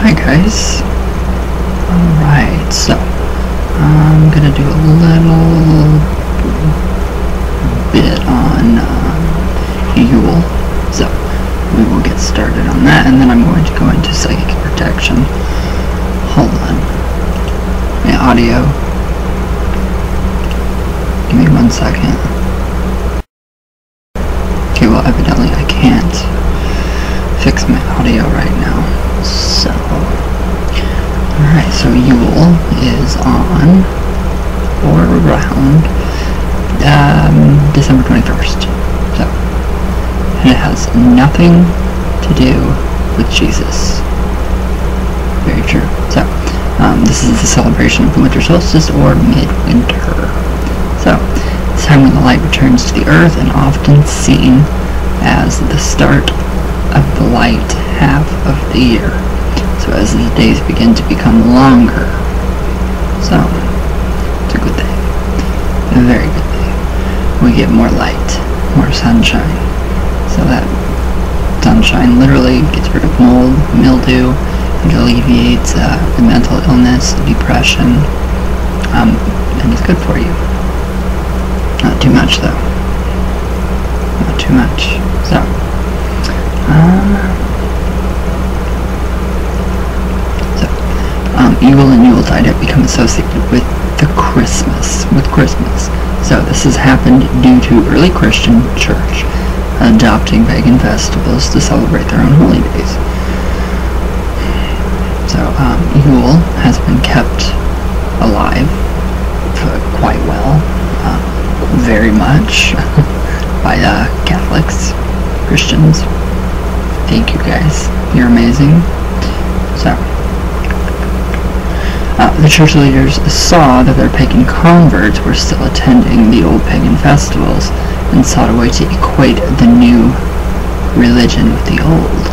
Hi guys. Alright, so I'm gonna do a little bit on Yule. So we will get started on that, and then I'm going to go into psychic protection. Hold on. My audio. Give me 1 second. Okay, well evidently I can't fix my audio right now. So, alright, so Yule is on or around December 21st. So, and it has nothing to do with Jesus. Very true. So, this is the celebration of the winter solstice or midwinter. So, it's time when the light returns to the earth and often seen as the start of the light half of the year. So as the days begin to become longer. So, it's a good thing. A very good thing. We get more light, more sunshine. So that sunshine literally gets rid of mold, mildew, and alleviates the mental illness, depression, and it's good for you. Not too much though. Not too much. So, Yule and Yuletide have become associated with Christmas. So this has happened due to early Christian church adopting pagan festivals to celebrate their own holy days. So Yule has been kept alive quite well, very much, by Catholics, Christians. Thank you guys. You're amazing. So, the church leaders saw that their pagan converts were still attending the old pagan festivals and sought a way to equate the new religion with the old.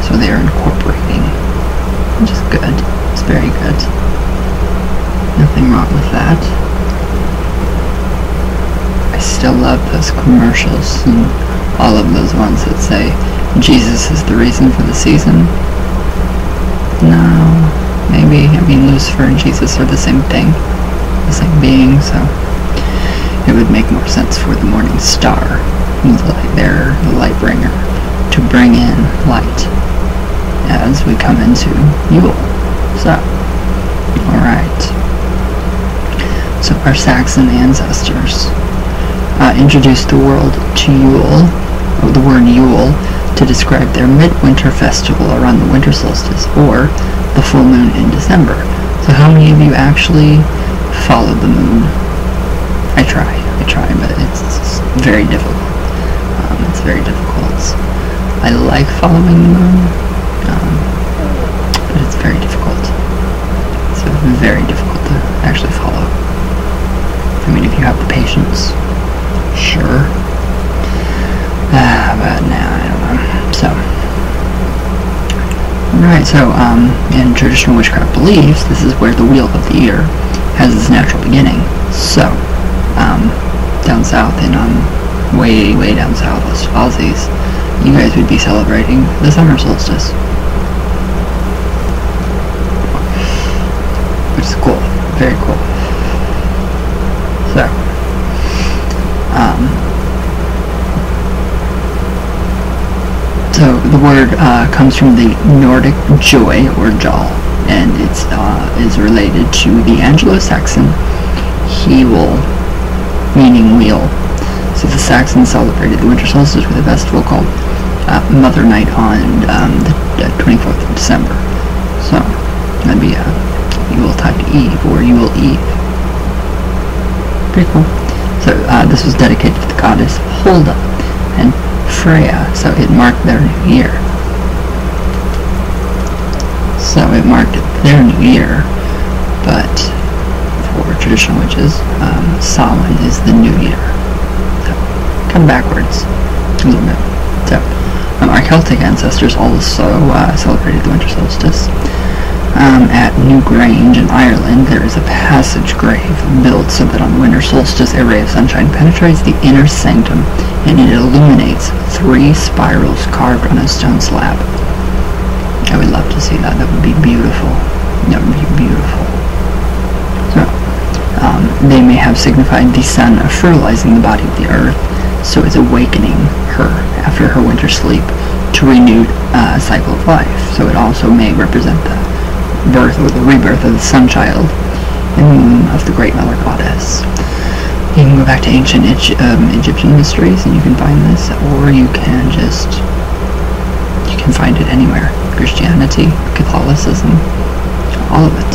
So they are incorporating, which is good. It's very good. Nothing wrong with that. I still love those commercials and all of those ones that say Jesus is the reason for the season. No, maybe. I mean, Lucifer and Jesus are the same thing, the same being, so it would make more sense for the morning star, the light bringer, to bring in light as we come into Yule. So, alright. So our Saxon ancestors introduced the word Yule to describe their midwinter festival around the winter solstice, or the full moon in December. So how many of you actually follow the moon? I try, but it's very difficult. It's very difficult. I like following the moon, but it's very difficult. It's very difficult to actually follow. I mean, if you have the patience, sure. But nah, I don't know. So, alright, so, in traditional witchcraft beliefs, this is where the wheel of the year has its natural beginning. So, down south in, way down south, Aussies, you guys would be celebrating the summer solstice. Which is cool. Very cool. So, the word comes from the Nordic joy, or jol, and it is related to the Anglo-Saxon Yule, meaning wheel. So the Saxons celebrated the winter solstice with a festival called Mother Night on the 24th of December. So, that'd be Yuletide Eve, or Yule Eve. Pretty cool. So, this was dedicated to the goddess Hulda and Freya, so it marked their new year. But for traditional witches, Samhain is the new year. So, kind of backwards, a little bit. So, our Celtic ancestors also celebrated the winter solstice. At Newgrange in Ireland, there is a passage grave built so that on the winter solstice a ray of sunshine penetrates the inner sanctum and it illuminates 3 spirals carved on a stone slab. I would love to to see that. That would be beautiful. That would be beautiful. So, they may have signified the sun fertilizing the body of the earth, so it's awakening her after her winter sleep to renewed cycle of life. So it also may represent the birth or the rebirth of the sun child in the womb of the great mother goddess. You can go back to ancient Egyptian mysteries and you can find this, or you can find it anywhere. Christianity, Catholicism, all of it.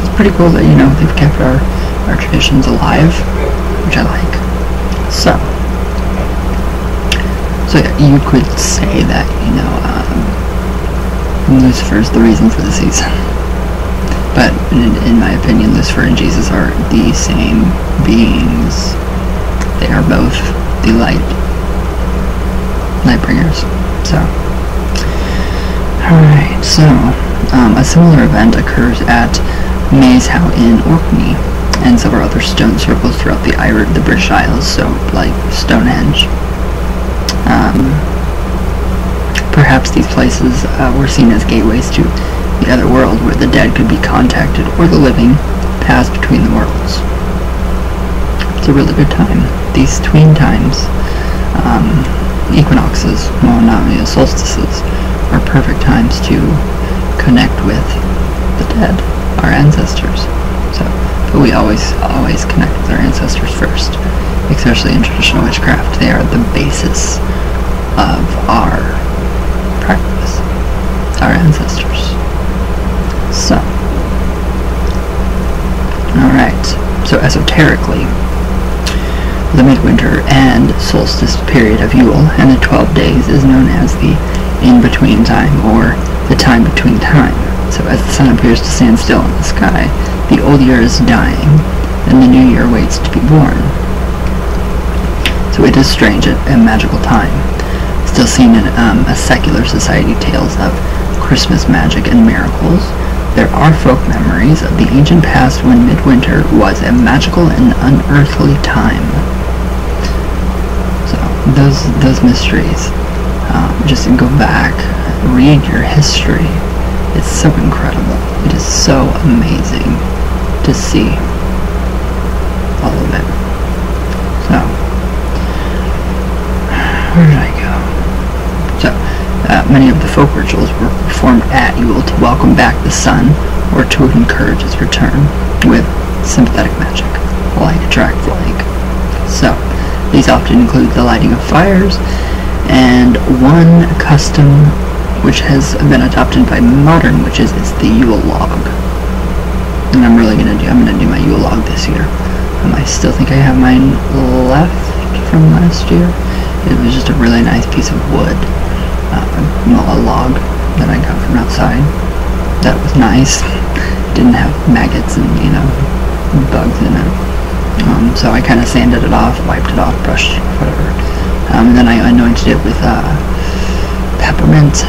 It's pretty cool that, they've kept our traditions alive, which I like. So yeah, you could say that, Lucifer is the reason for the season. But in my opinion, Lucifer and Jesus are the same beings. They are both the light bringers. So, alright, so a similar event occurs at Maeshowe in Orkney and several other stone circles throughout the British Isles, so like Stonehenge. Perhaps these places were seen as gateways to the other world, where the dead could be contacted or the living pass between the worlds. It's a really good time. These tween times, equinoxes, solstices, are perfect times to connect with the dead, our ancestors. But we always connect with our ancestors first, especially in traditional witchcraft. They are the basis of our practice, our ancestors. So, alright, so esoterically, the midwinter and solstice period of Yule and the 12 days is known as the in-between time, or the time between time. So as the sun appears to stand still in the sky, the old year is dying, and the new year waits to be born. So it is strange, a magical time. Still seen in a secular society tales of Christmas magic and miracles. There are folk memories of the ancient past when midwinter was a magical and unearthly time. So those mysteries, just go back, read your history. It's so incredible. It is so amazing to see all of it. So, where did I go? So, many of the folk rituals were performed at Yule to welcome back the sun or to encourage its return with sympathetic magic, like attract like. So, these often include the lighting of fires, and one custom which has been adopted by modern witches is the Yule log. And I'm gonna do my Yule log this year. I still think I have mine left from last year. It was just a really nice piece of wood, a log that I got from outside. That was nice. Didn't have maggots and, bugs in it. So I kind of sanded it off, wiped it off, brushed, whatever. And then I anointed it with peppermint.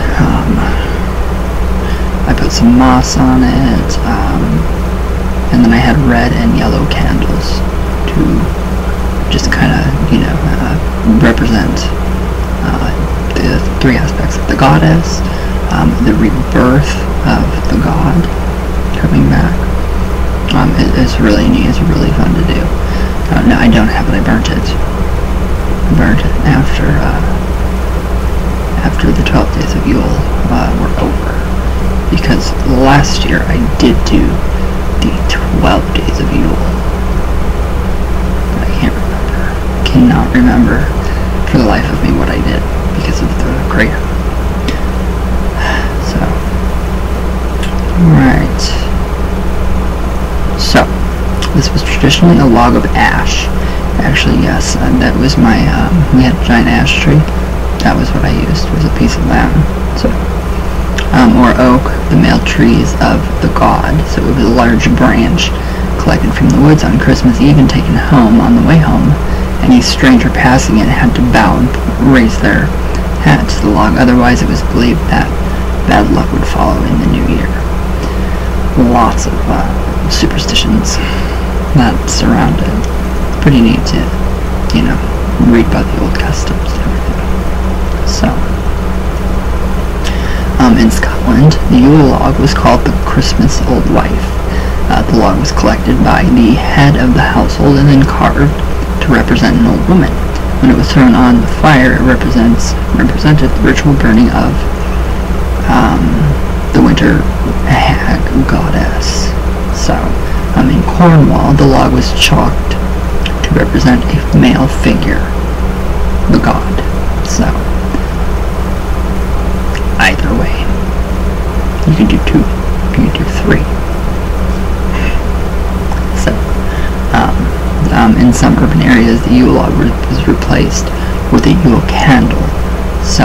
I put some moss on it, and then I had red and yellow candles to just kind of, represent the three aspects of the goddess, the rebirth of the god coming back. It's really neat. It's really fun to do. No, I don't have it. I burnt it. After the 12 days of Yule were over, because last year I did do the 12 days of Yule, but I cannot remember for the life of me what I did because of the crater. So, alright, so this was traditionally a log of ash. Actually, yes, that was my, we had a giant ash tree. That was what I used, was a piece of that. So, or oak, the male trees of the god. So it was a large branch collected from the woods on Christmas Eve and taken home. On the way home, any stranger passing it had to bow and raise their hat to the log. Otherwise, it was believed that bad luck would follow in the new year. Lots of superstitions that surround it. Pretty neat to read about the old customs and everything. So, in Scotland, the Yule log was called the Christmas Old Wife. The log was collected by the head of the household and then carved to represent an old woman. When it was thrown on the fire, it represented the ritual burning of the winter hag goddess. So, in Cornwall, the log was chalked to represent a male figure, the god. So, either way, you can do 2, you can do 3. So, in some urban areas, the Yule log was replaced with a Yule candle. So,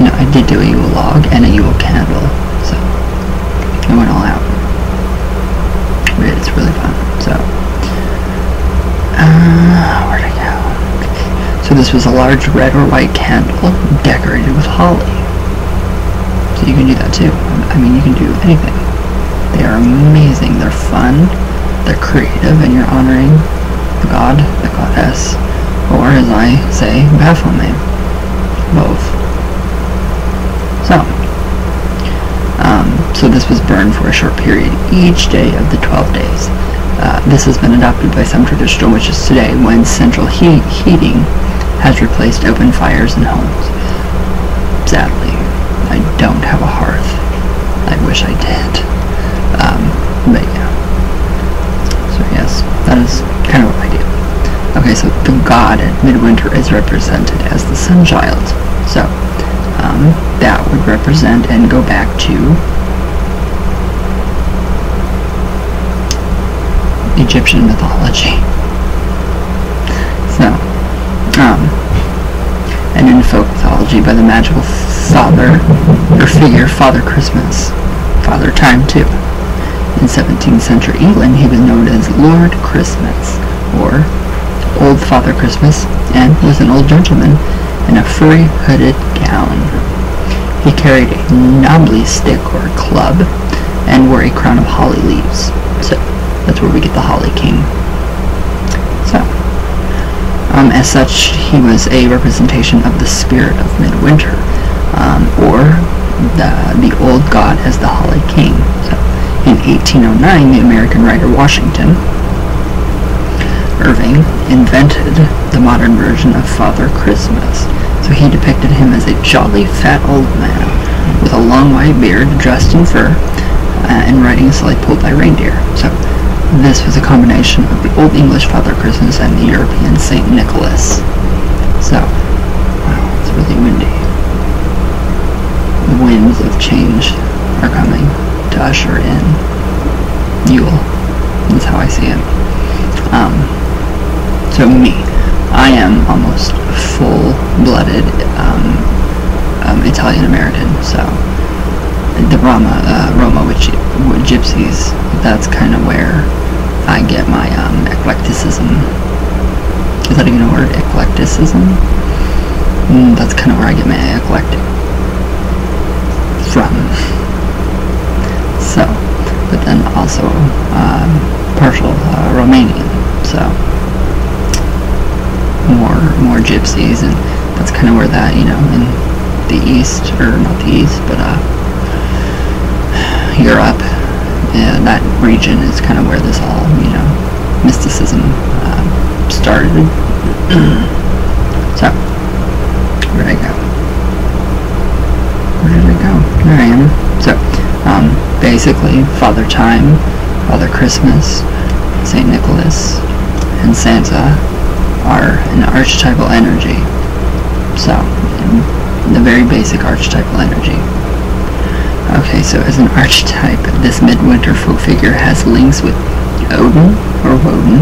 I did do a Yule log and a Yule candle. So, I went all out. It's really fun. So, where'd I go? So this was a large red or white candle decorated with holly. So you can do that too. You can do anything. They are amazing. They're fun. They're creative, and you're honoring the god, the goddess, or as I say, Baphomet. Both. So this was burned for a short period each day of the 12 days. This has been adopted by some traditional witches today when central heating has replaced open fires in homes. Sadly, I don't have a hearth. I wish I did. But yeah. So yes, that is kind of what I do. Okay, so the god at midwinter is represented as the sun child. So, that would represent and go back to Egyptian mythology. So, and in folk mythology by the magical father, or figure, Father Christmas. Father Time, too. In 17th century England, he was known as Lord Christmas, or Old Father Christmas, and was an old gentleman in a furry hooded gown. He carried a knobbly stick or club, and wore a crown of holly leaves. So, that's where we get the Holly King. So, as such, he was a representation of the spirit of midwinter, or the old god as the Holly King. So, in 1809, the American writer Washington Irving invented the modern version of Father Christmas. So he depicted him as a jolly fat old man with a long white beard, dressed in fur, and riding a sleigh pulled by reindeer. So this was a combination of the Old English Father Christmas and the European Saint Nicholas. So, wow, it's really windy. The winds of change are coming to usher in Yule. That's how I see it. So me, I am almost full-blooded Italian-American, so the Roma gypsies, that's kind of where I get my eclecticism. Is that even a word? Eclecticism? That's kind of where I get my eclectic from. So, but then also partial Romanian, so more gypsies, and that's kind of where that, in the east, or not the east, but Europe, that region is kind of where this all, mysticism started. So, where did I go? There I am. So, basically, Father Time, Father Christmas, Saint Nicholas, and Santa are an archetypal energy. So, the very basic archetypal energy. Okay, so as an archetype, this midwinter folk figure has links with Odin, or Woden,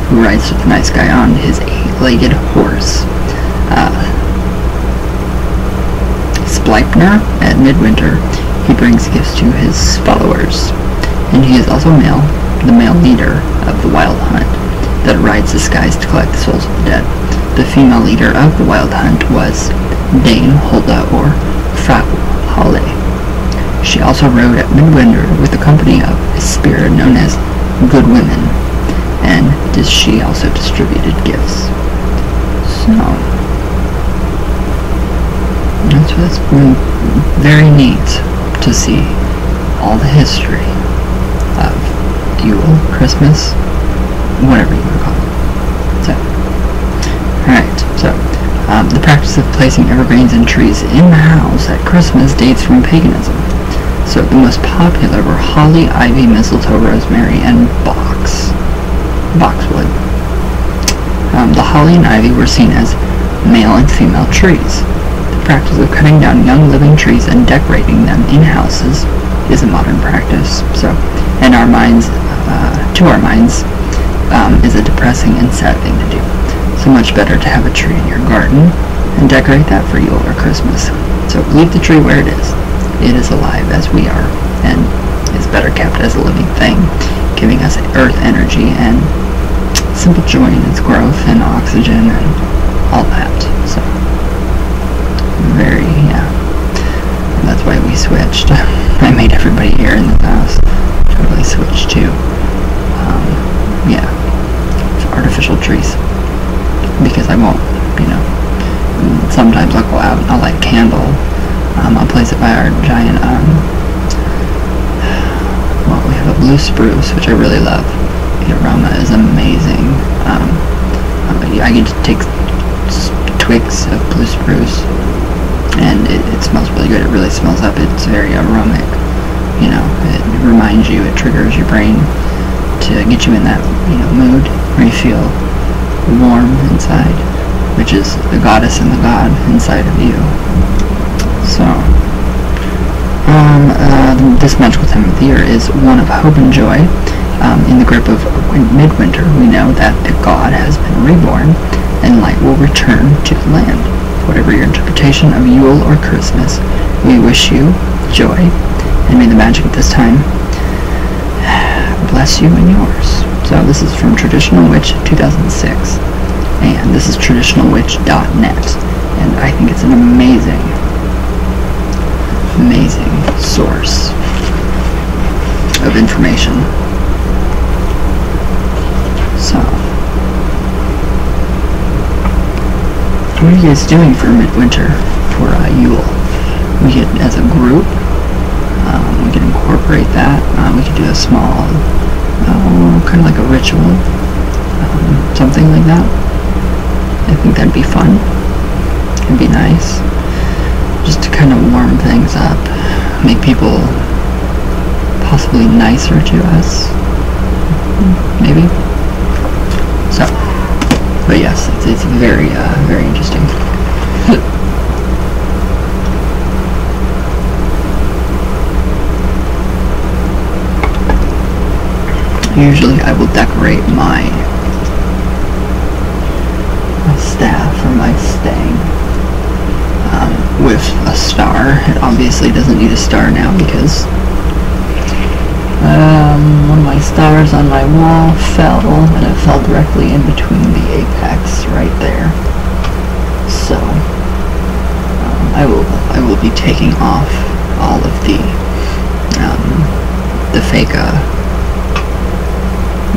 who rides with the nice guy on his 8-legged horse. Spleipnir, at midwinter, he brings gifts to his followers, and he is also the male leader of the wild hunt that rides the skies to collect the souls of the dead. The female leader of the wild hunt was Dame Hulda, or Frau Halle. She also rode at midwinter with the company of a spirit known as Good Women, and as she also distributed gifts. So that's been very neat to see all the history of Yule, Christmas, whatever you want to call it. So, alright, so the practice of placing evergreens and trees in the house at Christmas dates from paganism. So the most popular were holly, ivy, mistletoe, rosemary, and boxwood. The holly and ivy were seen as male and female trees. The practice of cutting down young living trees and decorating them in houses is a modern practice. So, in our minds, to our minds, is a depressing and sad thing to do. So much better to have a tree in your garden and decorate that for Yule or Christmas. So leave the tree where it is. It is alive as we are, and is better kept as a living thing, giving us earth energy and simple joy in its growth and oxygen and all that. So, and that's why we switched. I made everybody here in the house totally switch to, artificial trees. Because I won't, sometimes I'll go out and I'll light a candle. I'll place it by our giant, we have a blue spruce, which I really love. The aroma is amazing. I can just take twigs of blue spruce, and it smells really good. It really smells up. It's very aromatic. It reminds you, it triggers your brain to get you in that, mood where you feel warm inside, which is the goddess and the god inside of you. So, this magical time of the year is one of hope and joy. In the grip of midwinter, we know that the god has been reborn, and light will return to the land. Whatever your interpretation of Yule or Christmas, we wish you joy, and may the magic of this time bless you and yours. So this is from Traditional Witch 2006, and this is traditionalwitch.net, and I think it's an amazing source of information. So, what are you guys doing for midwinter, for Yule? We could, as a group, we could incorporate that. We could do a small, kind of like a ritual, something like that. I think that'd be fun. It'd be nice, just to kind of warm things up, make people possibly nicer to us, maybe. So, but yes, it's very, very interesting. Usually I will decorate my staff or my stang with a star. It obviously doesn't need a star now because one of my stars on my wall fell, and it fell directly in between the apex right there. So I will be taking off all of the fake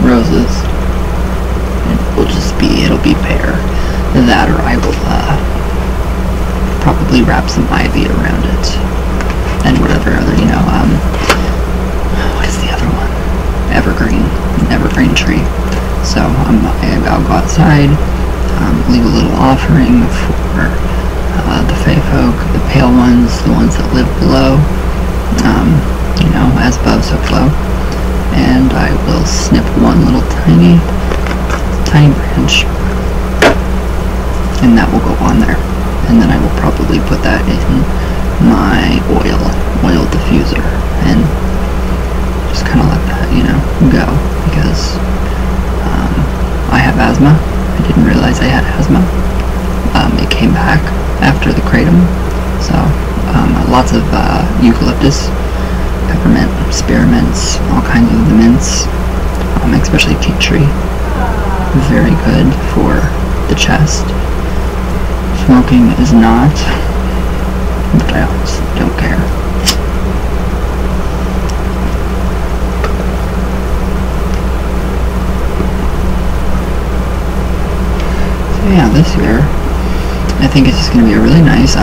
roses. It'll be bare. That, or I will probably wrap some ivy around it, and whatever other, what is the other one? Evergreen tree. So I'll go outside, leave a little offering for the fae folk, the pale ones, the ones that live below, as above, so below. And I will snip one little tiny branch, and that will go on there. And then I will probably put that in my oil diffuser, and just kind of let that, go, because I have asthma. I didn't realize I had asthma. It came back after the kratom, so lots of eucalyptus, peppermint, spearmints, all kinds of the mints, especially tea tree. Very good for the chest. Smoking is not, but I honestly don't care. yeah, this year, I think it's just going to be a really nice,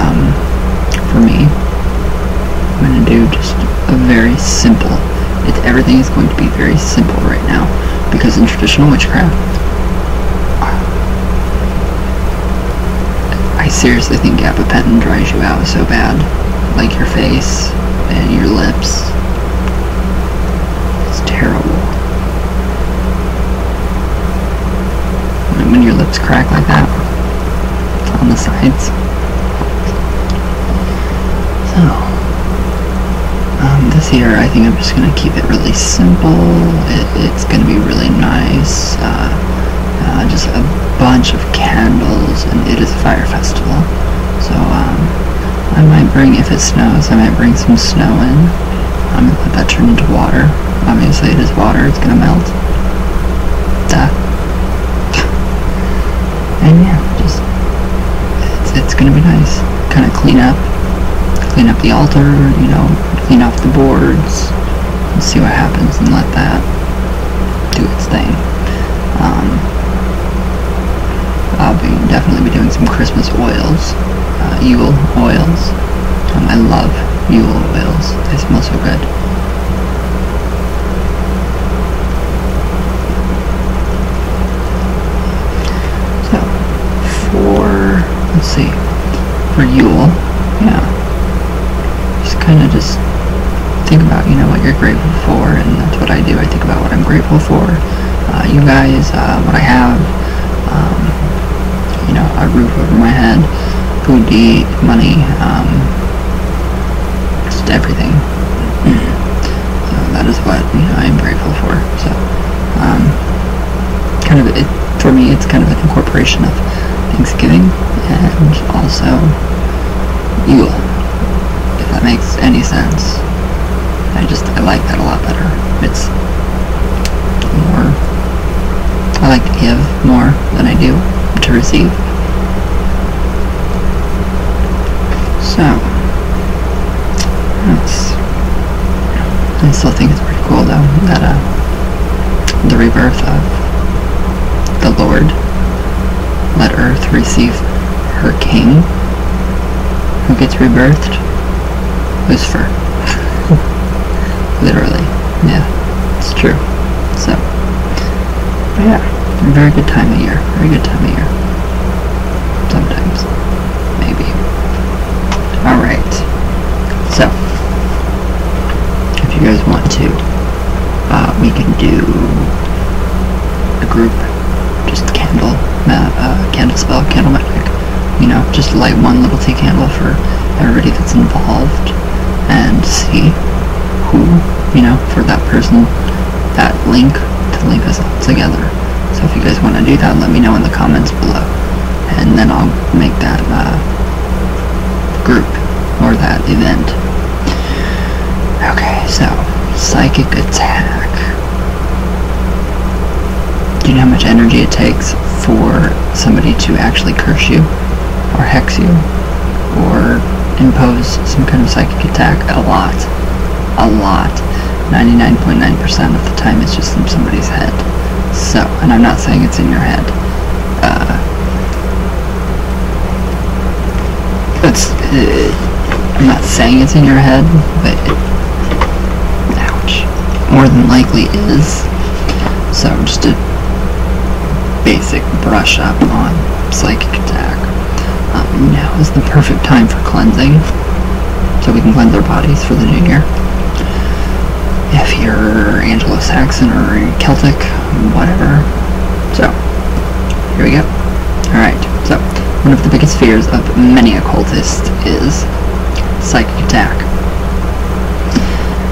for me, I'm going to do just a very simple, everything is going to be very simple right now, because in traditional witchcraft, I seriously think gabapentin dries you out so bad, like your face and your lips. It's terrible. When your lips crack like that on the sides. So, this year I think I'm just going to keep it really simple. It's going to be really nice. Just a bunch of candles, and it is a fire festival. So, I might bring, if it snows, I might bring some snow in. I'm going to let that turn into water. Obviously it is water, it's going to melt. Duh. And yeah, just, it's going to be nice. Kind of clean up the altar, you know, clean off the boards, and see what happens, and let that do its thing. I'll definitely be doing some Christmas oils, Yule oils. I love Yule oils, they smell so good. So, let's see, for Yule, yeah, just think about, you know, what you're grateful for, and that's what I do. I think about what I'm grateful for, you guys, what I have, you know, a roof over my head, food to eat, money, just everything. So that is what, you know, I am grateful for. So, kind of, for me, it's kind of an incorporation of Thanksgiving and also Yule, if that makes any sense. I like that a lot better. It's more, I like to give more than I do to receive. So, I still think it's pretty cool though, that the rebirth of the Lord let Earth receive her king, who gets rebirthed, Lucifer. Literally, yeah, it's true. So, yeah, very good time of year, very good time of year. Sometimes, maybe. Alright, so, if you guys want to, we can do a group, just candle spell, candle magic. You know, just light one little tea candle for everybody that's involved, and see who, you know, for that person, that link, to link us all together. So if you guys want to do that, let me know in the comments below, and then I'll make that group, or that event. Okay, so, psychic attack. Do you know how much energy it takes for somebody to actually curse you, or hex you, or impose some kind of psychic attack? A lot. 99.9% of the time it's just in somebody's head. So, and I'm not saying it's in your head. I'm not saying it's in your head, but ouch, more than likely is. So, just a basic brush up on psychic attack. Now is the perfect time for cleansing, so we can cleanse our bodies for the new year. If you're Anglo-Saxon or Celtic, whatever. So, here we go. Alright, so, one of the biggest fears of many occultists is psychic attack.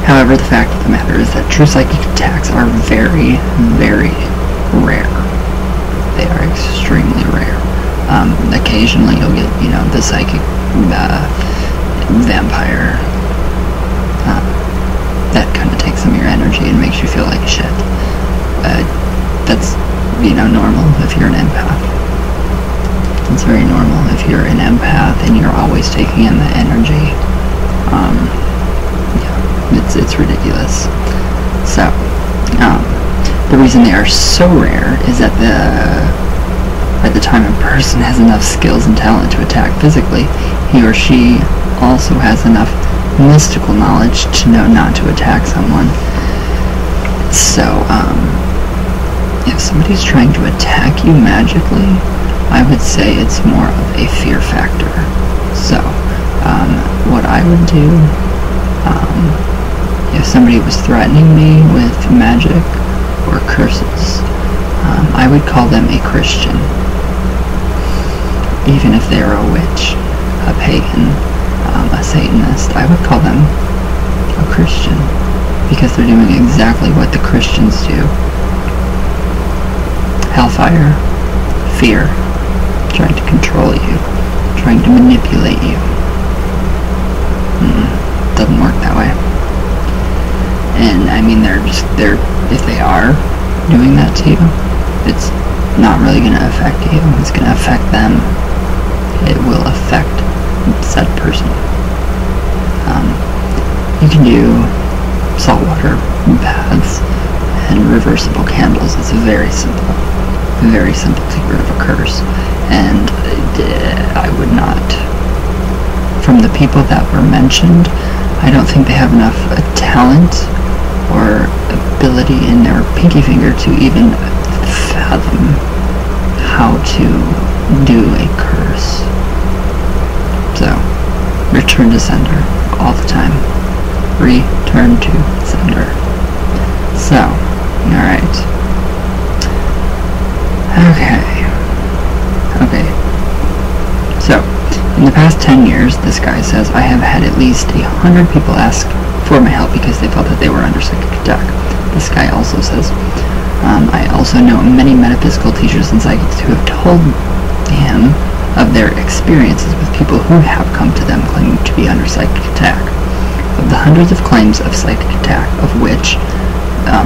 However, the fact of the matter is that true psychic attacks are very, very rare. They are extremely rare. Occasionally you'll get, you know, the psychic vampire that kind of takes some of your energy and makes you feel like shit. That's, you know, normal if you're an empath. It's very normal if you're an empath and you're always taking in the energy. Yeah, it's ridiculous. So, the reason they are so rare is that By the time a person has enough skills and talent to attack physically, he or she also has enough mystical knowledge to know not to attack someone. So, if somebody's trying to attack you magically, I would say it's more of a fear factor. So, what I would do, if somebody was threatening me with magic or curses, I would call them a Christian. Even if they're a witch, a pagan, a Satanist, I would call them a Christian, because they're doing exactly what the Christians do. Hellfire, fear, trying to control you, trying to manipulate you. Doesn't work that way. And I mean, if they are doing that to you, it's not really going to affect you. It's going to affect them. It will affect said person. You can do saltwater baths and reversible candles. It's very simple to get rid of a curse. And I would not, from the people that were mentioned, I don't think they have enough talent or ability in their pinky finger to even fathom how to do a curse. So, return to sender all the time. Return to sender. So, alright. Okay. So, in the past 10 years, this guy says, I have had at least 100 people ask for my help because they felt that they were under psychic attack. This guy also says, I also know many metaphysical teachers and psychics who have told him of their experiences with people who have come to them claiming to be under psychic attack. Of the hundreds of claims of psychic attack, of which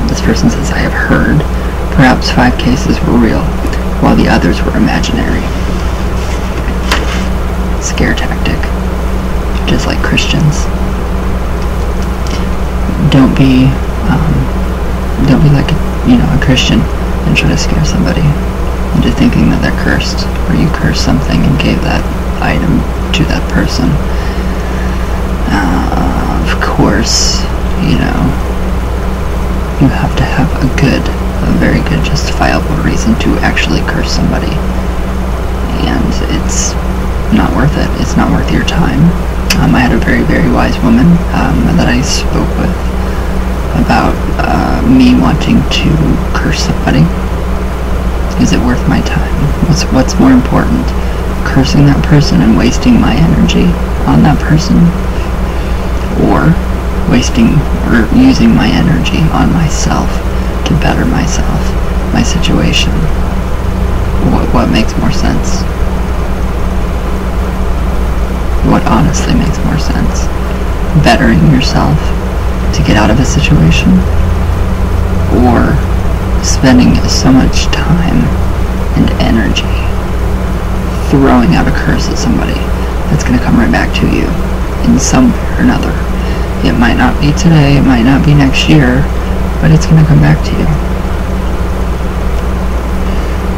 this person says I have heard, perhaps 5 cases were real, while the others were imaginary. Scare tactic, just like Christians. Don't be like a Christian and try to scare somebody into thinking that they're cursed, or you cursed something and gave that item to that person. Of course, you have to have a very good justifiable reason to actually curse somebody, and it's not worth it. It's not worth your time. I had a very, very wise woman that I spoke with about me wanting to curse somebody. Is it worth my time? What's more important? Cursing that person and wasting my energy on that person, or wasting or using my energy on myself to better myself, my situation? What makes more sense? What honestly makes more sense? Bettering yourself to get out of a situation, or spending so much time and energy throwing out a curse at somebody that's going to come right back to you in some way or another? It might not be today, it might not be next year, but it's going to come back to you.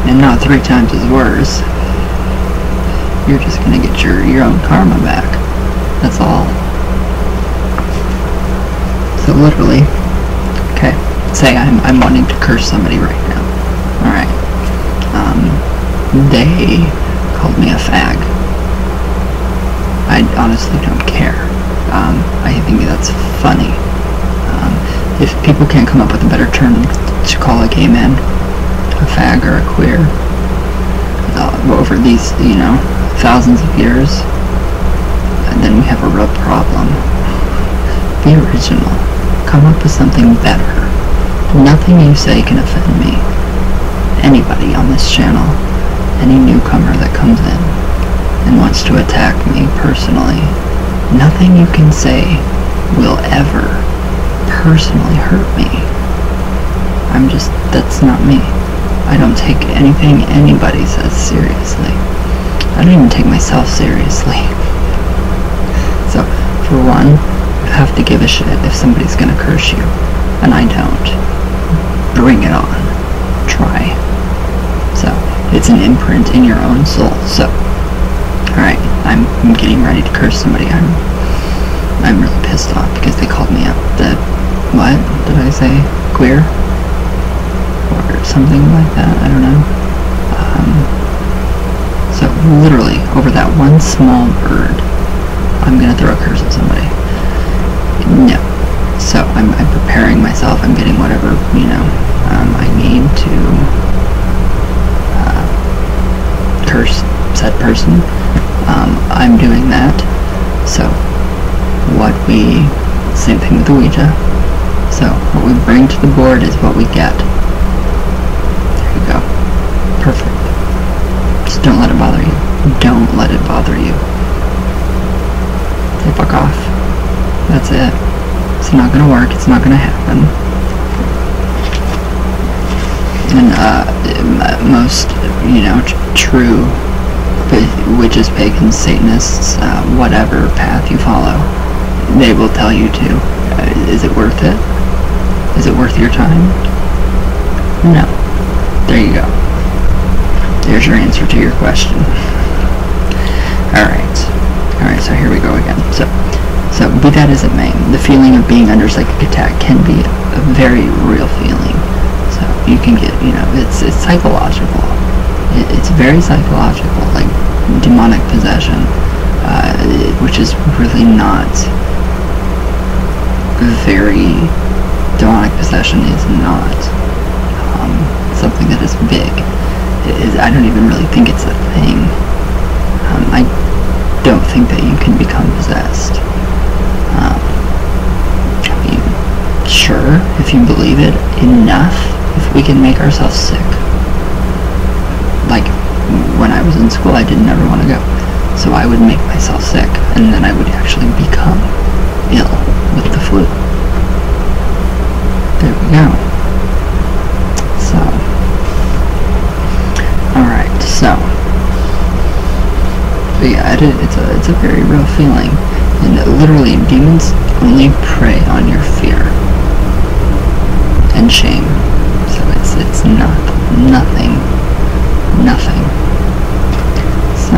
And not 3 times as worse. You're just going to get your own karma back. That's all. So literally, okay, say I'm wanting to curse somebody right now. Alright. They called me a fag. I honestly don't care. I think that's funny. If people can't come up with a better term to call a gay man, a fag or a queer, over these, thousands of years, then we have a real problem. Be original. Come up with something better. Nothing you say can offend me. Anybody on this channel, any newcomer that comes in and wants to attack me personally, nothing you can say will ever personally hurt me. That's not me. I don't take anything anybody says seriously. I don't even take myself seriously. So, for one, you have to give a shit if somebody's gonna curse you, and I don't. Bring it on. Try. So, it's an imprint in your own soul. So, alright, I'm getting ready to curse somebody. I'm really pissed off because they called me up. What did I say? Queer? Or something like that, I don't know. So literally, over that one small word, I'm gonna throw a curse at somebody. No. So I'm preparing myself, I'm getting whatever, I need to curse said person. I'm doing that. So same thing with the Ouija. So what we bring to the board is what we get. There you go. Perfect. Just don't let it bother you. Don't let it bother you. Say fuck off. That's it. It's not gonna work. It's not gonna happen. And most, true witches, pagans, Satanists, whatever path you follow, they will tell you to. Is it worth it? Is it worth your time? No. There you go. There's your answer to your question. Alright, so here we go again. So be that as it may, the feeling of being under psychic attack can be a very real feeling. So you can get, it's psychological. It's very psychological, like demonic possession, which is really not very, demonic possession is not something that is big. I don't even really think it's a thing. I don't think that you can become possessed. Sure, if you believe it enough, if we can make ourselves sick. Like, when I was in school, I didn't ever want to go. So I would make myself sick, and then I would actually become ill with the flu. There we go. So, alright, so, but yeah, it's a very real feeling. And literally, demons only prey on your fear and shame. So it's nothing. So,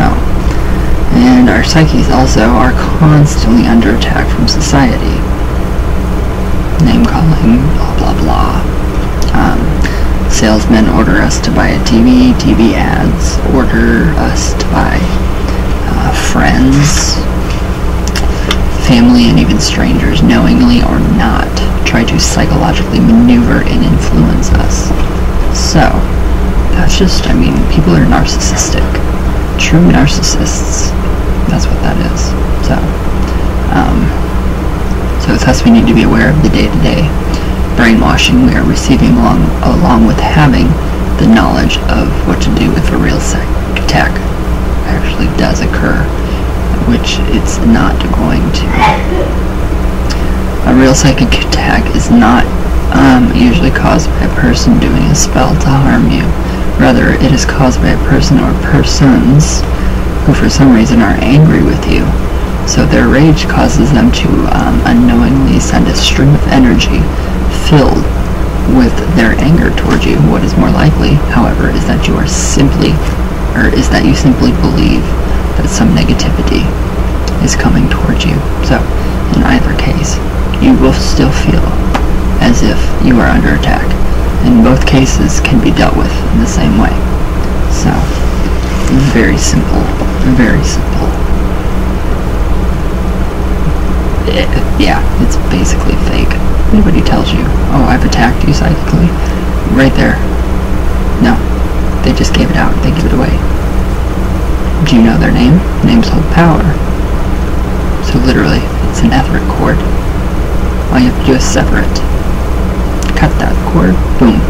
and our psyches also are constantly under attack from society. Name calling, blah blah blah. Salesmen order us to buy a TV. TV ads order us to buy friends, family, and even strangers, knowingly or not, try to psychologically maneuver and influence us. So, that's just, people are narcissistic. True narcissists. That's what that is. So thus we need to be aware of the day-to-day brainwashing we are receiving along with having the knowledge of what to do if a real psychic attack actually does occur, which it's not going to. A real psychic attack is not usually caused by a person doing a spell to harm you. Rather, it is caused by a person or persons who for some reason are angry with you. So their rage causes them to unknowingly send a stream of energy filled with their anger towards you. What is more likely, however, is that you simply believe that some negativity is coming towards you. So, in either case, you will still feel as if you are under attack. And both cases can be dealt with in the same way. So, very simple. Very simple. Yeah, it's basically fake. Anybody tells you, oh, I've attacked you psychically, right there. No, they just gave it out. They give it away. Do you know their name? Names hold power. So literally, it's an etheric cord. All you have to do is sever it. Cut that cord, boom.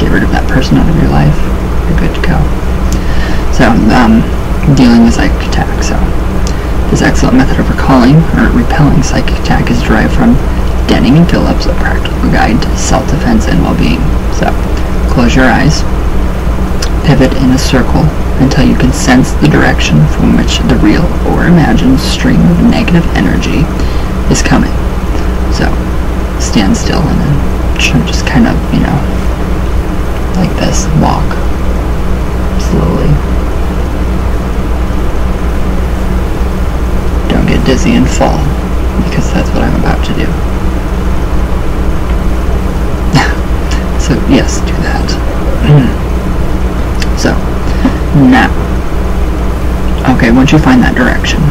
Get rid of that person out of your life. You're good to go. So, dealing with psychic attack. So, this excellent method of recalling or repelling psychic attack is derived from Denning and Phillips, A Practical Guide to Self-Defense and Well-Being. So, close your eyes, pivot in a circle until you can sense the direction from which the real or imagined stream of negative energy is coming. So, stand still and then just kind of, like this, walk slowly. fall, because that's what I'm about to do. So yes, do that. So, now, okay, once you find that direction,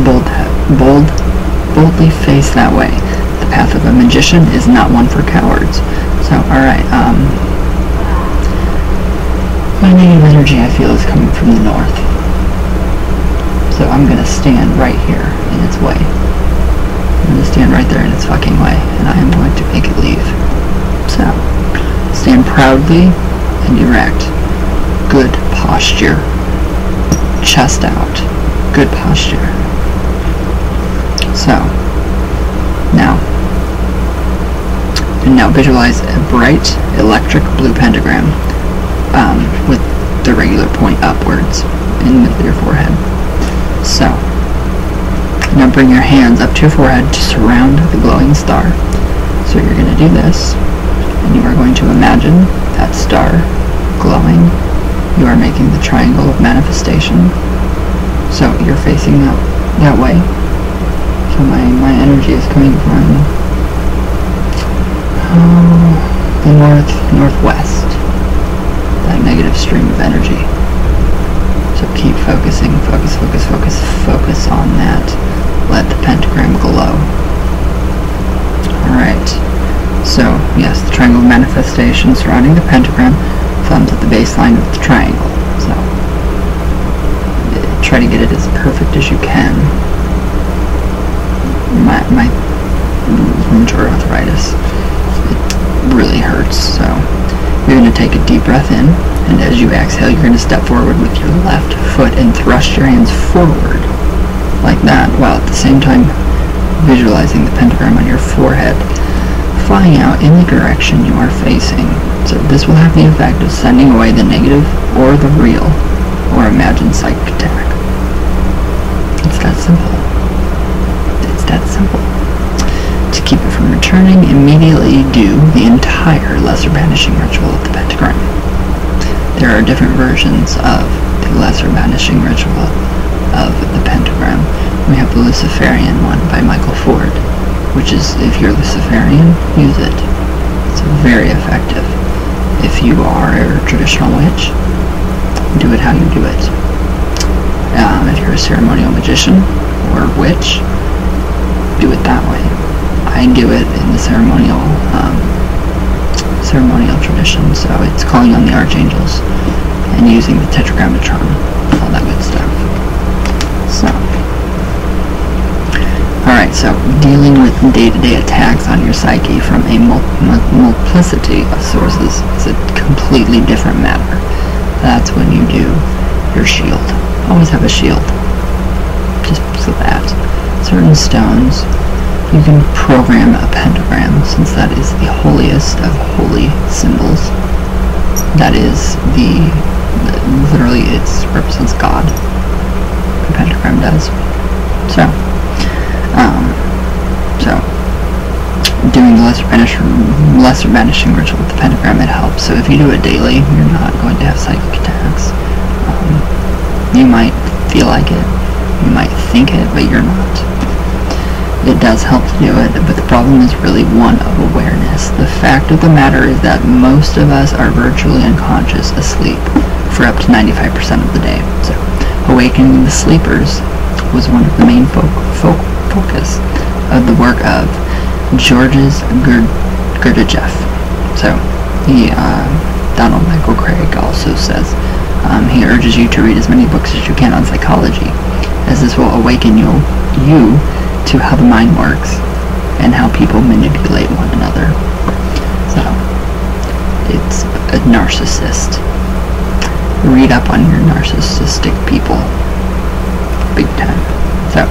boldly face that way. The path of a magician is not one for cowards. So, alright, my negative energy, I feel, is coming from the north. So I'm gonna stand right here in its way. I'm gonna stand right there in its fucking way, and I am going to make it leave. So, stand proudly and erect. Good posture. Chest out. Good posture. So, now visualize a bright electric blue pentagram with the regular point upwards in the middle of your forehead. So, now bring your hands up to your forehead to surround the glowing star. So you're going to do this, and you are going to imagine that star glowing. You are making the triangle of manifestation. So you're facing that way. So my energy is coming from the northwest. That negative stream of energy. So keep focusing, focus on that. Let the pentagram glow. Alright. So, yes, the triangle of manifestation surrounding the pentagram, thumbs at the baseline of the triangle. So, try to get it as perfect as you can. My rheumatoid arthritis, it really hurts, so you're going to take a deep breath in, and as you exhale, you're going to step forward with your left foot and thrust your hands forward, like that, while at the same time visualizing the pentagram on your forehead, flying out in the direction you are facing. So this will have the effect of sending away the negative or the real or imagined psychic attack. It's that simple. It's that simple. To keep it from returning, immediately do the entire lesser banishing ritual of the pentagram. There are different versions of the lesser banishing ritual of the pentagram. We have the Luciferian one by Michael Ford, which is, if you're Luciferian, use it. It's very effective. If you are a traditional witch, do it how you do it. If you're a ceremonial magician or witch, do it that way. I do it in the ceremonial tradition, so it's calling on the archangels and using the tetragrammatron, all that good stuff. So, alright, so dealing with day-to-day attacks on your psyche from a multiplicity of sources is a completely different matter. That's when you do your shield. Always have a shield. Just so that. Certain stones, you can program a pentagram, since that is the holiest of holy symbols. That is literally, it represents God. The pentagram does. So doing the lesser banishing ritual with the pentagram, it helps. So if you do it daily, you're not going to have psychic attacks. You might feel like it, you might think it, but you're not. It does help to do it, but the problem is really one of awareness. The fact of the matter is that most of us are virtually unconscious, asleep, for up to 95% of the day. So, awakening the sleepers was one of the main focus of the work of Georges Gurdjieff. So, Donald Michael Craig also says, he urges you to read as many books as you can on psychology, as this will awaken you to how the mind works and how people manipulate one another. So, it's a narcissist. Read up on your narcissistic people. Big time. So,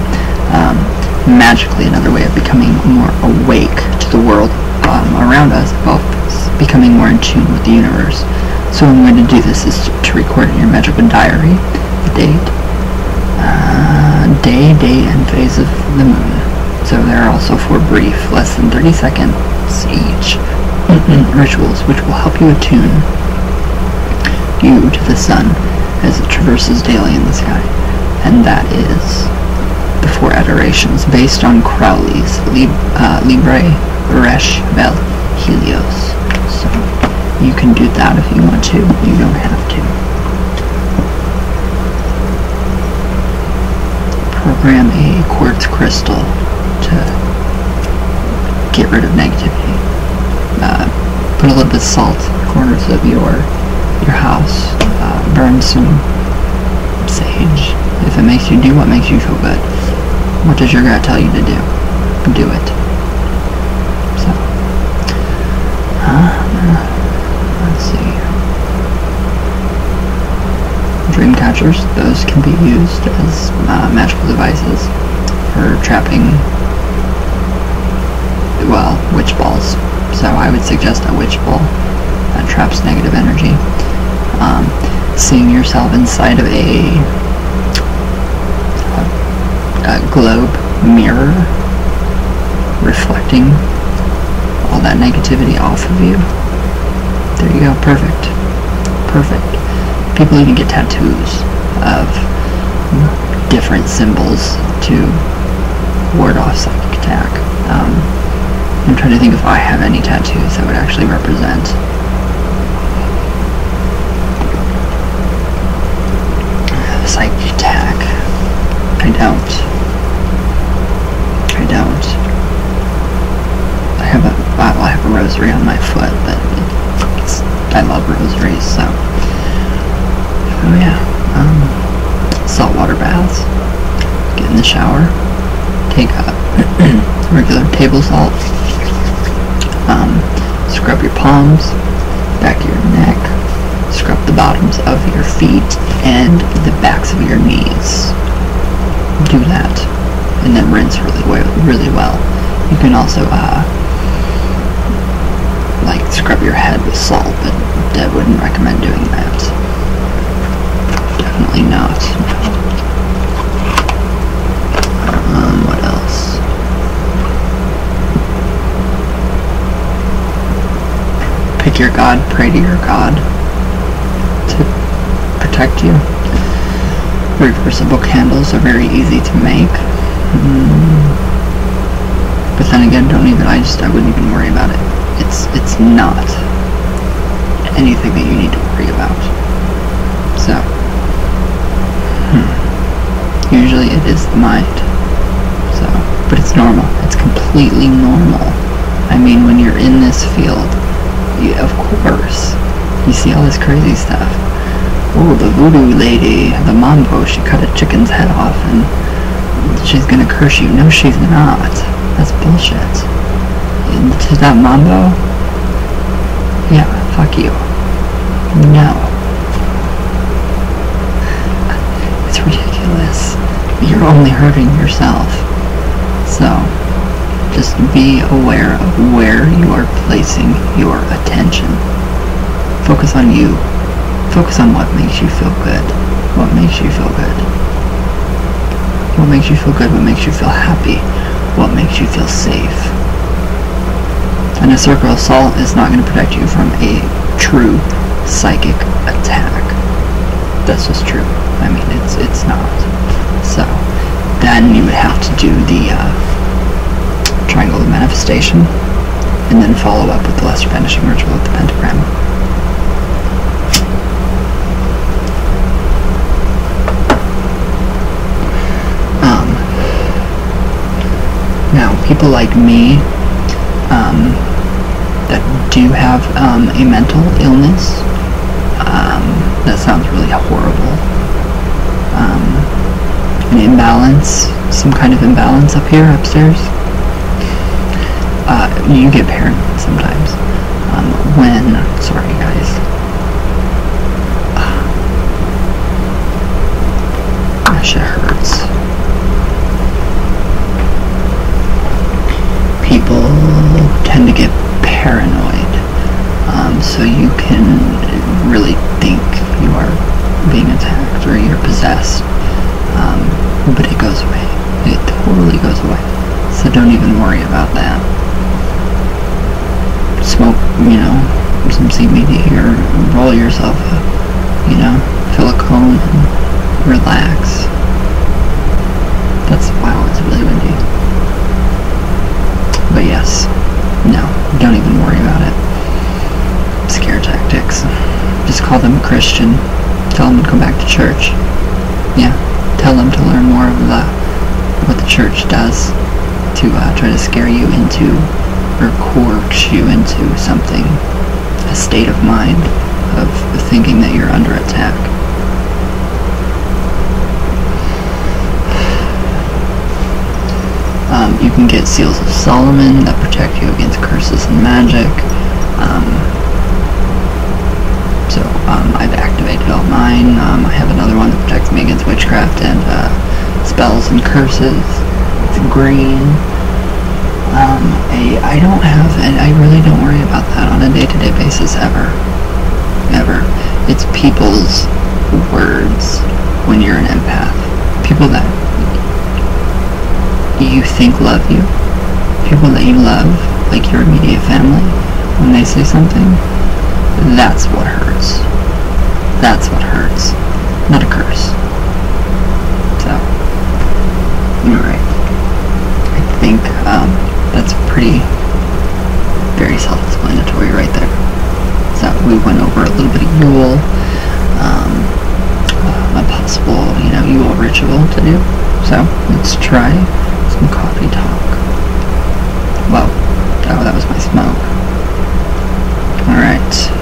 magically, another way of becoming more awake to the world around us, both becoming more in tune with the universe. So one way to do this is to record in your magical diary the date, day, date, and phase of the moon. So there are also 4 brief, less than 30 seconds each, rituals which will help you attune you to the sun as it traverses daily in the sky. And that is before adorations based on Crowley's Libre Resh Vel Helios. So you can do that if you want to. You don't have to. Program a quartz crystal to get rid of negativity. Put a little bit of salt in the corners of your house. Burn some sage. If it makes you do what makes you feel good. What does your gut tell you to do? Do it. So, let's see. Dream catchers, those can be used as magical devices for trapping, well, witch balls. So I would suggest a witch ball that traps negative energy. Seeing yourself inside of a globe mirror reflecting all that negativity off of you. There you go. Perfect. People even get tattoos of different symbols to ward off psychic attack. I'm trying to think if I have any tattoos that would actually represent psychic attack. I don't. I have a rosary on my foot, but I love rosaries, so. Oh yeah. Saltwater baths. Get in the shower. Take a regular table salt. Scrub your palms, back of your neck. Scrub the bottoms of your feet and the backs of your knees. Do that, and then rinse really well. You can also like scrub your head with salt, but I wouldn't recommend doing that. Definitely not. What else? Pick your god, pray to your god to protect you. Reversible candles are very easy to make. But then again, I wouldn't even worry about it. It's not anything that you need to worry about. So, usually it is the mind. So, but it's normal. It's completely normal. I mean, when you're in this field, of course, you see all this crazy stuff. Oh, the voodoo lady, the mambo, she cut a chicken's head off and she's gonna curse you. No, she's not. That's bullshit. To that mambo? Yeah, fuck you. No. It's ridiculous. You're only hurting yourself. So, just be aware of where you are placing your attention. Focus on you. Focus on what makes you feel good. What makes you feel good? What makes you feel good? What makes you feel happy? What makes you feel safe? And a circle of salt is not going to protect you from a true psychic attack. That's just true. I mean, it's not. So, then you would have to do the triangle of manifestation, and then follow up with the lesser banishing ritual of the pentagram. Now, people like me that do have a mental illness, that sounds really horrible. An imbalance, some kind of imbalance up here, upstairs. You get paranoid sometimes. Sorry guys. That shit hurts. People tend to get paranoid, so you can really think you are being attacked or you're possessed, but it goes away. It totally goes away. So don't even worry about that. Smoke, some CBD or roll yourself up, fill a cone and relax. That's why worry about it. Scare tactics. Just call them a Christian. Tell them to go back to church. Yeah, tell them to learn more of what the church does to try to scare you into, or coerce you into something, a state of mind of thinking that you're under attack. You can get Seals of Solomon that protect you against curses and magic. I've activated all mine. I have another one that protects me against witchcraft and spells and curses. It's green. I don't have, and I really don't worry about that on a day-to-day basis ever. Ever. It's people's words when you're an empath. People that you think love you. People that you love, like your immediate family, when they say something, that's what hurts. That's what hurts. Not a curse. So, you're right. I think that's pretty, very self-explanatory right there. So we went over a little bit of Yule, a possible, Yule ritual to do. So let's try some coffee talk. Whoa. Oh, that was my smoke. Alright.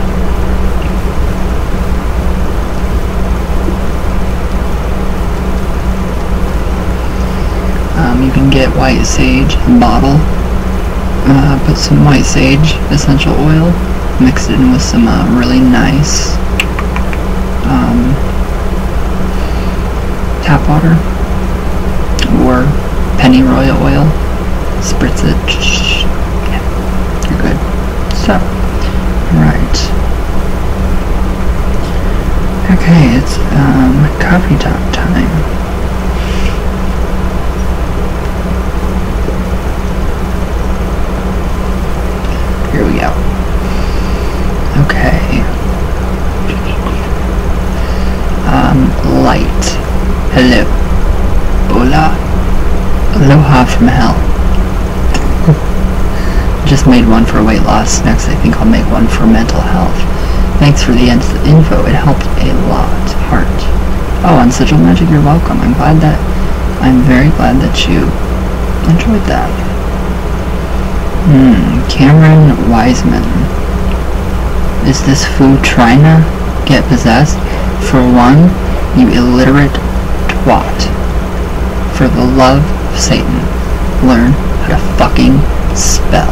You can get white sage bottle. Put some white sage essential oil, mix it in with some really nice tap water or pennyroyal oil. Spritz it. Yeah, you're good. So, right. Okay, it's coffee talk time. Here we go. Okay. Light. Hello. Hola. Aloha from hell. Just made one for weight loss. Next, I think I'll make one for mental health. Thanks for the info. It helped a lot. Heart. Oh, on Sigil Magic, you're welcome. I'm very glad that you enjoyed that. Cameron Wiseman. Is this food trying to get possessed? For one, you illiterate twat. For the love of Satan, learn how to fucking spell.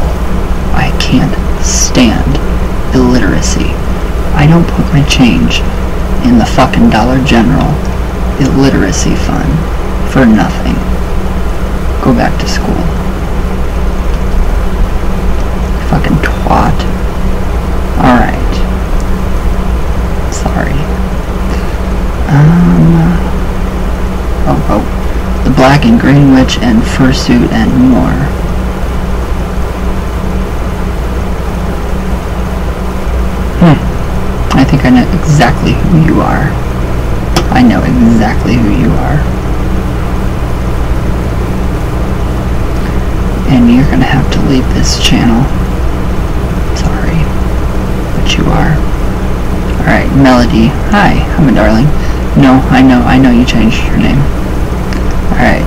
I can't stand illiteracy. I don't put my change in the fucking Dollar General illiteracy fund for nothing. Go back to school. Fucking twat. Alright. Sorry. The Black and Green Witch and Fursuit and more. I think I know exactly who you are. I know exactly who you are. And you're gonna have to leave this channel. Sorry. But you are. Alright, Melody. Hi, I'm a darling. No, I know you changed your name. Alright.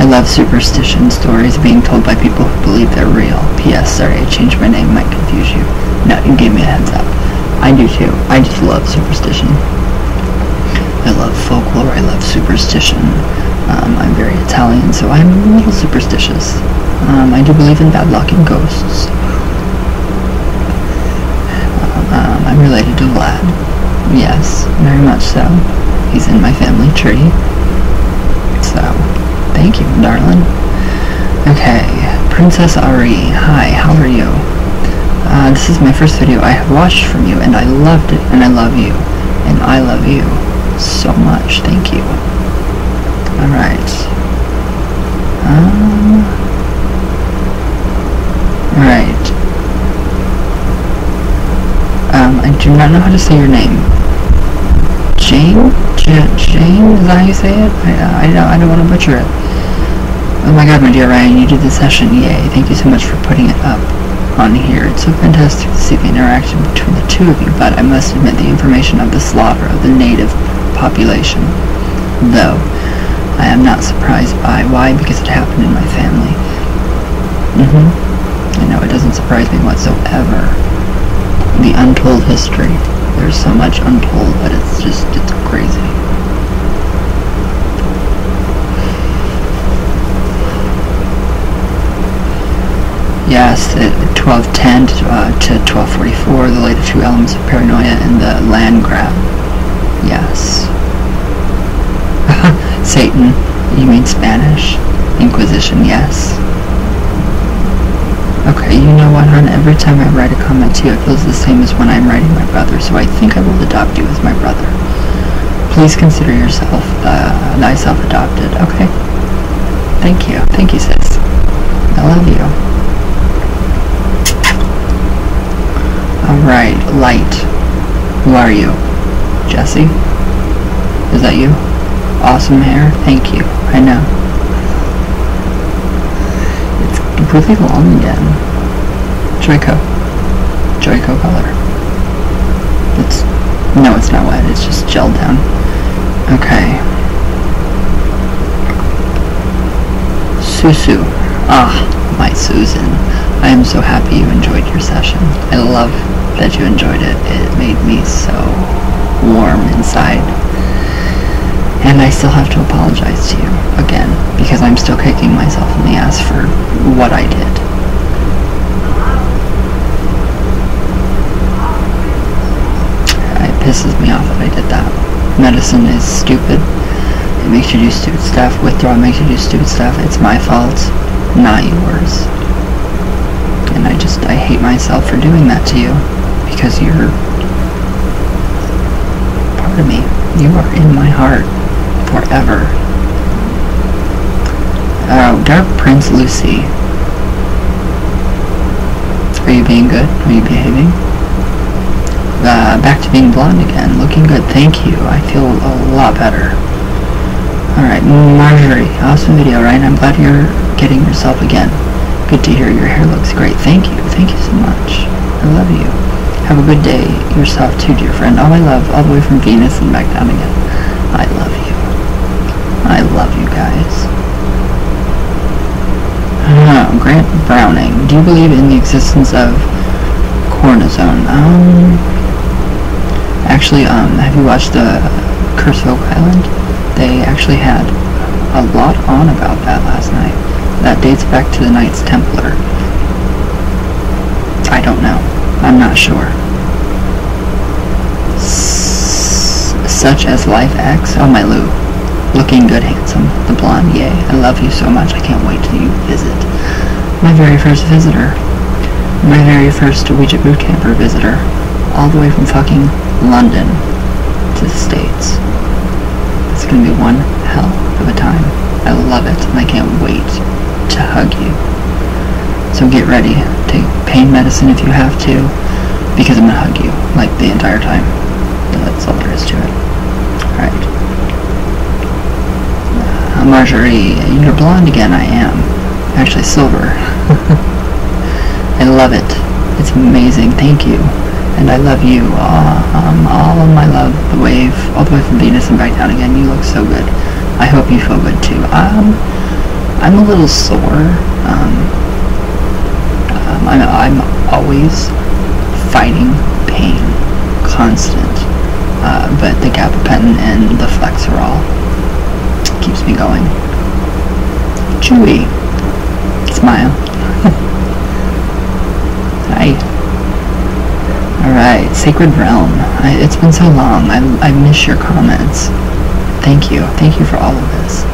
I love superstition stories being told by people who believe they're real. P.S. Sorry, I changed my name. Might confuse you. No, you gave me a heads up. I do too. I just love superstition. I love folklore. I love superstition. I'm very Italian, so I'm a little superstitious. I do believe in bad luck and ghosts. I'm related to Vlad. Yes, very much so. He's in my family tree. So, thank you, darling. Okay, Princess Ari. Hi, how are you? This is my first video I have watched from you, and I loved it, and I love you. And I love you so much. Thank you. Alright. Alright. I do not know how to say your name. Jane? Jane? Is that how you say it? I don't want to butcher it. Oh my god, my dear Ryan, you did the session. Yay. Thank you so much for putting it up. on here. It's so fantastic to see the interaction between the two of you, but I must admit the information of the slaughter of the native population, though I am not surprised by. Why? Because it happened in my family. I know, it doesn't surprise me whatsoever. The untold history. There's so much untold, but it's crazy. Yes, at 1210 to 1244, the later two elements of paranoia and the land grab. Yes. Satan, you mean Spanish? Inquisition, yes. Okay, you know what, hon? Every time I write a comment to you, it feels the same as when I'm writing my brother, so I think I will adopt you as my brother. Please consider yourself, thyself adopted, okay? Thank you. Thank you, sis. I love you. Alright, Light. Who are you? Jesse? Is that you? Awesome hair? Thank you. I know. It's really long again. Joico color. No, it's not wet. It's just gelled down. Okay. Susu. Ah, my Susan. I am so happy you enjoyed your session. I love that you enjoyed it. It made me so warm inside. And I still have to apologize to you, again, because I'm still kicking myself in the ass for what I did. It pisses me off that I did that. Medicine is stupid. It makes you do stupid stuff. Withdrawal makes you do stupid stuff. It's my fault, not yours. And I hate myself for doing that to you, because you're part of me. You are in my heart. Forever. Dark Prince Lucy. Are you being good? Are you behaving? Back to being blonde again. Looking good. Thank you. I feel a lot better. Alright, Marjorie. Awesome video, right? I'm glad you're getting yourself again. Good to hear. Your hair looks great. Thank you. Thank you so much. I love you. Have a good day yourself too, dear friend. All my love, all the way from Venus and back down again. I love you. I love you guys. Grant Browning. Do you believe in the existence of cortisone? Actually, have you watched the Curse of Oak Island? They actually had a lot on about that last night. That dates back to the Knights Templar. I don't know. I'm not sure. Such as Life X. Oh, my Lou. Looking good, handsome. The blonde, yay. I love you so much. I can't wait till you visit. My very first visitor. My very first Ouija boot camper visitor. All the way from fucking London to the States. It's gonna be one hell of a time. I love it, and I can't wait to hug you. So get ready. Take pain medicine if you have to, because I'm gonna hug you, like, the entire time. That's all there is to it. Alright. Marjorie, you're blonde again. I am. Actually, silver. I love it. It's amazing. Thank you. And I love you. All of my love. The wave. All the way from Venus and back down again. You look so good. I hope you feel good too. I'm a little sore. I'm always fighting pain. Constant. But the gabapentin and the Flexerol keeps me going. Chewy. Smile. Hi. Alright, Sacred Realm. It's been so long. I miss your comments. Thank you. Thank you for all of this.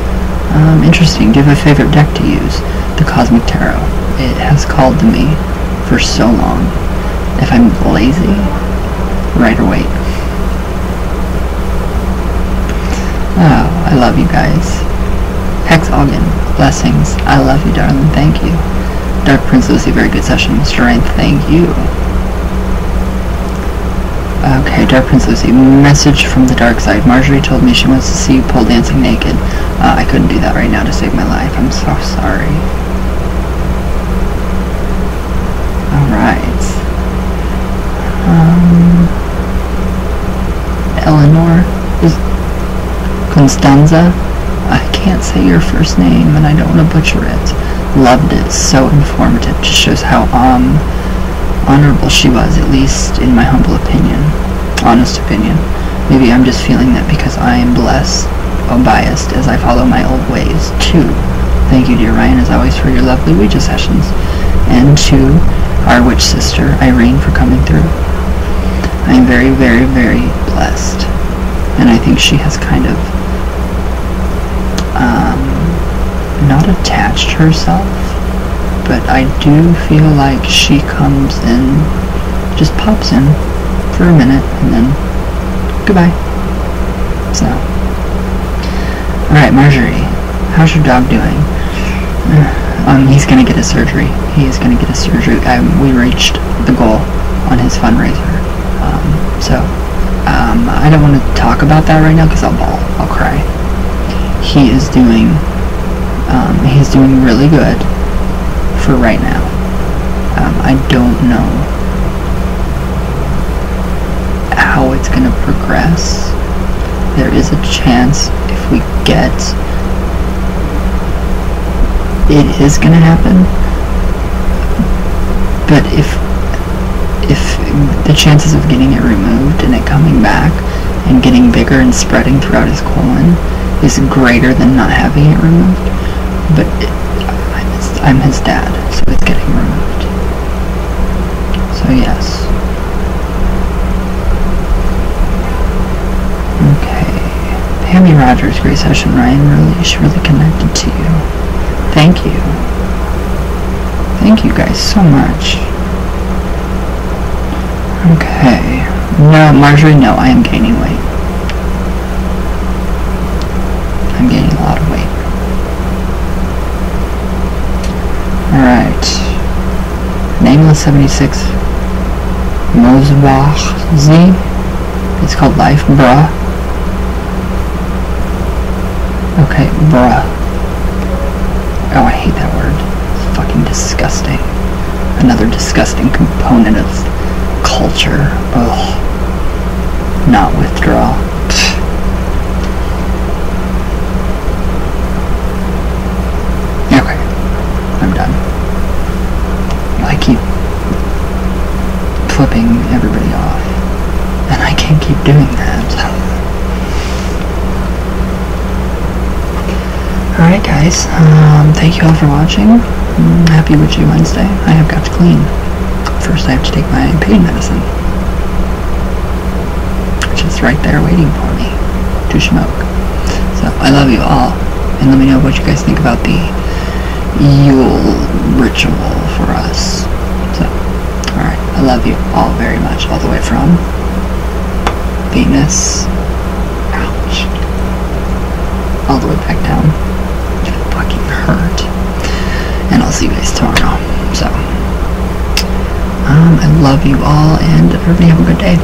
Interesting. Do you have a favorite deck to use? The Cosmic Tarot. It has called to me for so long. If I'm lazy, right or wait. Oh, I love you guys. Hex Augen, blessings. I love you, darling. Thank you. Dark Prince Lucy, very good session. Strength, thank you. Okay, Dark Prince Lucy, message from the dark side. Marjorie told me she wants to see you pole dancing naked. I couldn't do that right now to save my life. I'm so sorry. Alright. Eleanor is Constanza. I can't say your first name and I don't want to butcher it. Loved it. So informative. Just shows how honorable she was, at least in my humble opinion. Honest opinion. Maybe I'm just feeling that because I am blessed or biased as I follow my old ways too. Thank you, dear Ryan, as always, for your lovely Ouija sessions. And to our witch sister, Irene, for coming through. I am very, very, very blessed. And I think she has kind of not attached herself, but I do feel like she comes in, just pops in for a minute, and then goodbye. So, alright, Marjorie, how's your dog doing? He's gonna get a surgery. He is gonna get a surgery. We reached the goal on his fundraiser. I don't want to talk about that right now because I'll bawl. I'll cry. He's doing really good for right now. I don't know how it's gonna progress. There is a chance if we get, it is gonna happen, but if the chances of getting it removed and it coming back and getting bigger and spreading throughout his colon is greater than not having it removed, but I'm his dad, so it's getting removed. So yes. Okay. Pammy Rogers, great session, Ryan. She really connected to you. Thank you. Thank you guys so much. Okay. No, Marjorie, no, I am gaining weight. I'm gaining a lot of weight. Alright. Nameless 76. Mosbach Z. It's called Life, bruh. Okay, bruh. Oh, I hate that word. It's fucking disgusting. Another disgusting component of culture. Ugh. Not withdrawal. Okay. I'm done. I keep flipping everybody off. And I can't keep doing that. Alright guys, thank you all for watching. Happy Witchy Wednesday. I have got to clean. First I have to take my pain medicine, which is right there waiting for me to smoke. So I love you all, and let me know what you guys think about the Yule ritual for us. So, alright, I love you all very much, all the way from Venus, ouch, all the way back down. Fucking hurt. And I'll see you guys tomorrow. So, I love you all, and everybody have a good day.